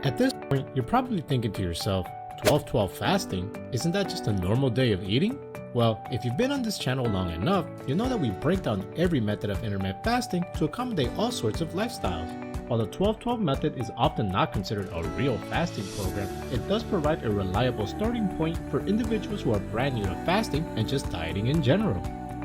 At this point, you're probably thinking to yourself, 12-12 fasting, isn't that just a normal day of eating? Well, if you've been on this channel long enough, you know that we break down every method of intermittent fasting to accommodate all sorts of lifestyles. While the 12-12 method is often not considered a real fasting program, it does provide a reliable starting point for individuals who are brand new to fasting and just dieting in general.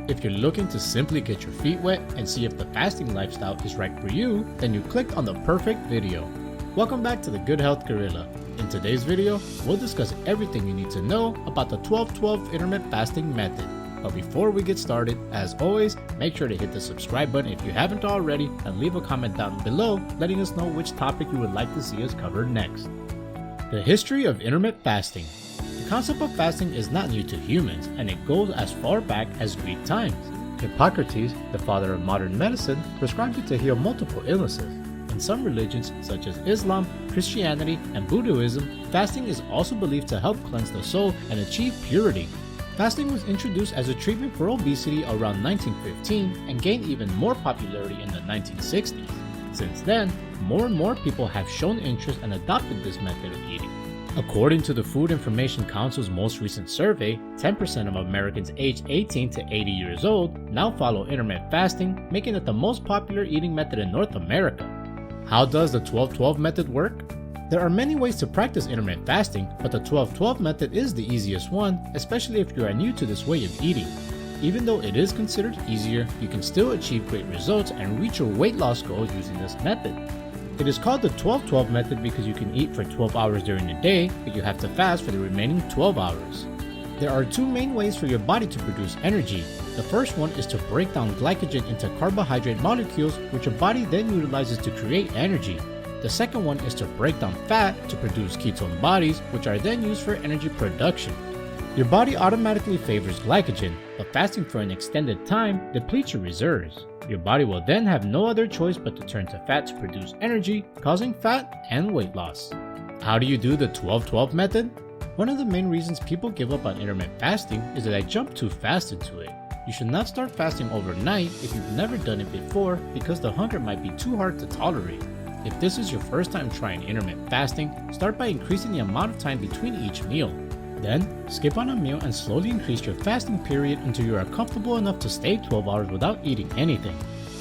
If you're looking to simply get your feet wet and see if the fasting lifestyle is right for you, then you clicked on the perfect video. Welcome back to the Good Health Gorilla. In today's video, we'll discuss everything you need to know about the 12-12 intermittent fasting method. But before we get started, as always, make sure to hit the subscribe button if you haven't already and leave a comment down below letting us know which topic you would like to see us cover next. The history of intermittent fasting. The concept of fasting is not new to humans, and it goes as far back as Greek times. Hippocrates, the father of modern medicine, prescribed it to heal multiple illnesses. In some religions, such as Islam, Christianity, and Buddhism, fasting is also believed to help cleanse the soul and achieve purity. Fasting was introduced as a treatment for obesity around 1915 and gained even more popularity in the 1960s. Since then, more and more people have shown interest and adopted this method of eating. According to the Food Information Council's most recent survey, 10% of Americans aged 18 to 80 years old now follow intermittent fasting, making it the most popular eating method in North America. How does the 12-12 method work? There are many ways to practice intermittent fasting, but the 12-12 method is the easiest one, especially if you are new to this way of eating. Even though it is considered easier, you can still achieve great results and reach your weight loss goals using this method. It is called the 12-12 method because you can eat for 12 hours during the day, but you have to fast for the remaining 12 hours. There are two main ways for your body to produce energy. The first one is to break down glycogen into carbohydrate molecules, which your body then utilizes to create energy. The second one is to break down fat to produce ketone bodies, which are then used for energy production. Your body automatically favors glycogen, but fasting for an extended time depletes your reserves. Your body will then have no other choice but to turn to fat to produce energy, causing fat and weight loss. How do you do the 12-12 method? One of the main reasons people give up on intermittent fasting is that they jump too fast into it. You should not start fasting overnight if you've never done it before because the hunger might be too hard to tolerate. If this is your first time trying intermittent fasting, start by increasing the amount of time between each meal. Then, skip on a meal and slowly increase your fasting period until you are comfortable enough to stay 12 hours without eating anything.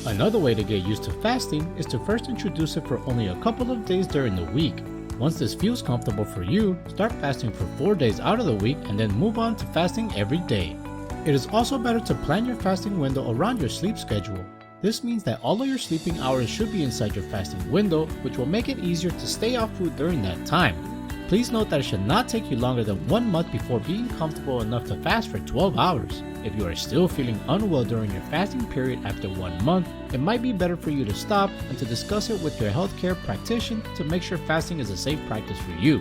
Another way to get used to fasting is to first introduce it for only a couple of days during the week. Once this feels comfortable for you, start fasting for 4 days out of the week and then move on to fasting every day. It is also better to plan your fasting window around your sleep schedule. This means that all of your sleeping hours should be inside your fasting window, which will make it easier to stay off food during that time. Please note that it should not take you longer than 1 month before being comfortable enough to fast for 12 hours. If you are still feeling unwell during your fasting period after 1 month, it might be better for you to stop and to discuss it with your healthcare practitioner to make sure fasting is a safe practice for you.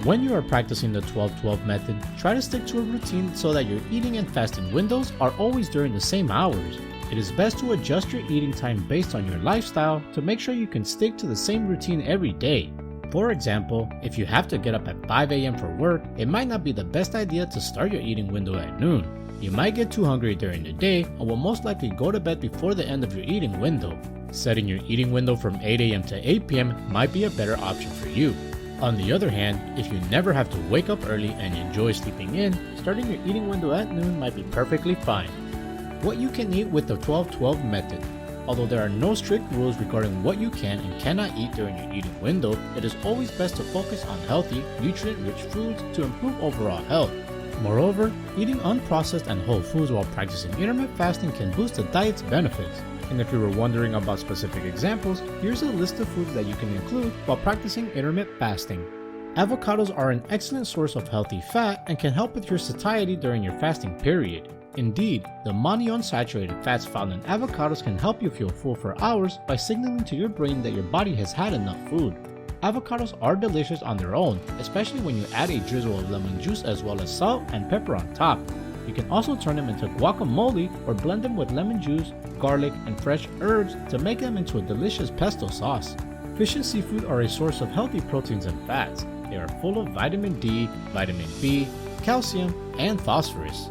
When you are practicing the 12-12 method, try to stick to a routine so that your eating and fasting windows are always during the same hours. It is best to adjust your eating time based on your lifestyle to make sure you can stick to the same routine every day. For example, if you have to get up at 5 a.m. for work, it might not be the best idea to start your eating window at noon. You might get too hungry during the day and will most likely go to bed before the end of your eating window. Setting your eating window from 8 a.m. to 8 p.m. might be a better option for you. On the other hand, if you never have to wake up early and enjoy sleeping in, starting your eating window at noon might be perfectly fine. What you can eat with the 12-12 method. Although there are no strict rules regarding what you can and cannot eat during your eating window, it is always best to focus on healthy, nutrient-rich foods to improve overall health. Moreover, eating unprocessed and whole foods while practicing intermittent fasting can boost the diet's benefits. And if you were wondering about specific examples, here's a list of foods that you can include while practicing intermittent fasting. Avocados are an excellent source of healthy fat and can help with your satiety during your fasting period. Indeed, the monounsaturated fats found in avocados can help you feel full for hours by signaling to your brain that your body has had enough food. Avocados are delicious on their own, especially when you add a drizzle of lemon juice as well as salt and pepper on top. You can also turn them into guacamole or blend them with lemon juice, garlic, and fresh herbs to make them into a delicious pesto sauce. Fish and seafood are a source of healthy proteins and fats. They are full of vitamin D, vitamin B, calcium, and phosphorus.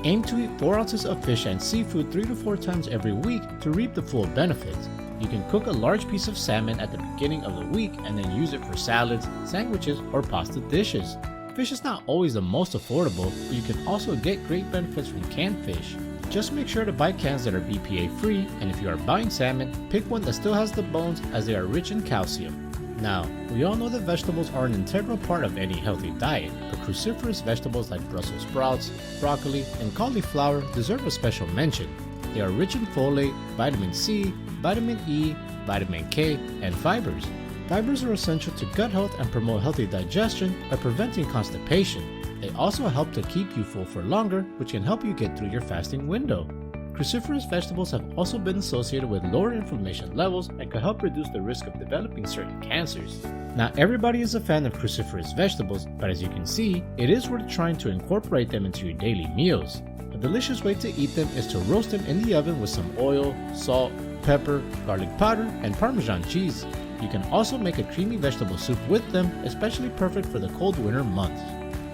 Aim to eat 4 ounces of fish and seafood 3 to 4 times every week to reap the full benefits. You can cook a large piece of salmon at the beginning of the week and then use it for salads, sandwiches, or pasta dishes. Fish is not always the most affordable, but you can also get great benefits from canned fish. Just make sure to buy cans that are BPA free, and if you are buying salmon, pick one that still has the bones as they are rich in calcium. Now, we all know that vegetables are an integral part of any healthy diet, but cruciferous vegetables like Brussels sprouts, broccoli, and cauliflower deserve a special mention. They are rich in folate, vitamin C, vitamin E, vitamin K, and fibers. Fibers are essential to gut health and promote healthy digestion by preventing constipation. They also help to keep you full for longer, which can help you get through your fasting window. Cruciferous vegetables have also been associated with lower inflammation levels and can help reduce the risk of developing certain cancers. Not everybody is a fan of cruciferous vegetables, but as you can see, it is worth trying to incorporate them into your daily meals. A delicious way to eat them is to roast them in the oven with some oil, salt, pepper, garlic powder, and Parmesan cheese. You can also make a creamy vegetable soup with them, especially perfect for the cold winter months.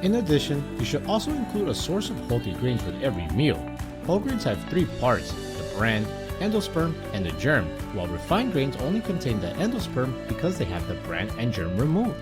In addition, you should also include a source of healthy grains with every meal. Whole grains have three parts: the bran, endosperm, and the germ, while refined grains only contain the endosperm because they have the bran and germ removed.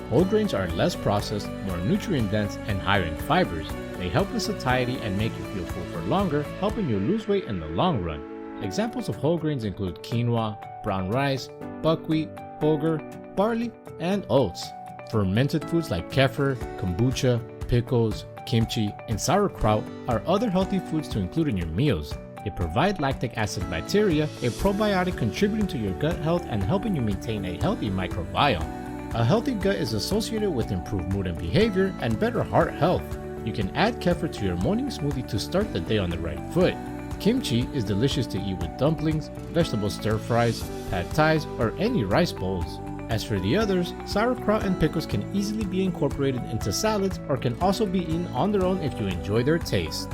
Whole grains are less processed, more nutrient-dense, and higher in fibers. They help with satiety and make you feel full for longer, helping you lose weight in the long run. Examples of whole grains include quinoa, brown rice, buckwheat, bulgur, barley, and oats. Fermented foods like kefir, kombucha, pickles, kimchi, and sauerkraut are other healthy foods to include in your meals. They provide lactic acid bacteria, a probiotic contributing to your gut health and helping you maintain a healthy microbiome. A healthy gut is associated with improved mood and behavior and better heart health. You can add kefir to your morning smoothie to start the day on the right foot. Kimchi is delicious to eat with dumplings, vegetable stir-fries, pad thais, or any rice bowls. As for the others, sauerkraut and pickles can easily be incorporated into salads or can also be eaten on their own if you enjoy their taste.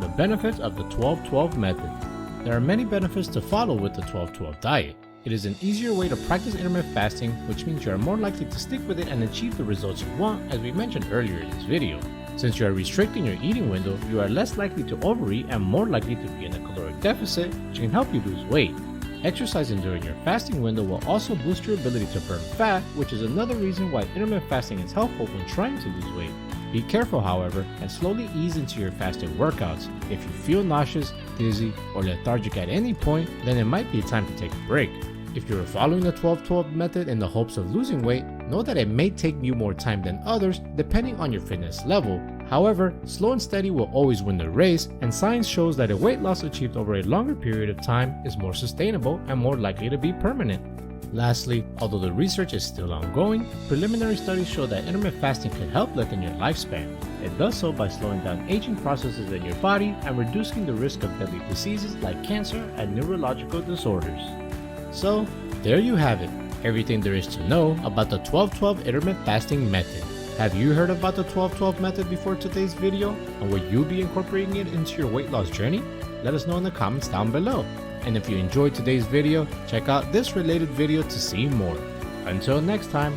The benefits of the 12-12 method. There are many benefits to follow with the 12-12 diet. It is an easier way to practice intermittent fasting, which means you are more likely to stick with it and achieve the results you want, as we mentioned earlier in this video. Since you are restricting your eating window, you are less likely to overeat and more likely to be in a caloric deficit, which can help you lose weight. Exercising during your fasting window will also boost your ability to burn fat, which is another reason why intermittent fasting is helpful when trying to lose weight. Be careful, however, and slowly ease into your fasted workouts. If you feel nauseous, dizzy, or lethargic at any point, then it might be time to take a break. If you are following the 12-12 method in the hopes of losing weight, know that it may take you more time than others depending on your fitness level. However, slow and steady will always win the race, and science shows that a weight loss achieved over a longer period of time is more sustainable and more likely to be permanent. Lastly, although the research is still ongoing, preliminary studies show that intermittent fasting can help lengthen your lifespan. It does so by slowing down aging processes in your body and reducing the risk of deadly diseases like cancer and neurological disorders. So, there you have it, everything there is to know about the 12-12 intermittent fasting method. Have you heard about the 12-12 method before today's video, and will you be incorporating it into your weight loss journey? Let us know in the comments down below. And if you enjoyed today's video, check out this related video to see more. Until next time,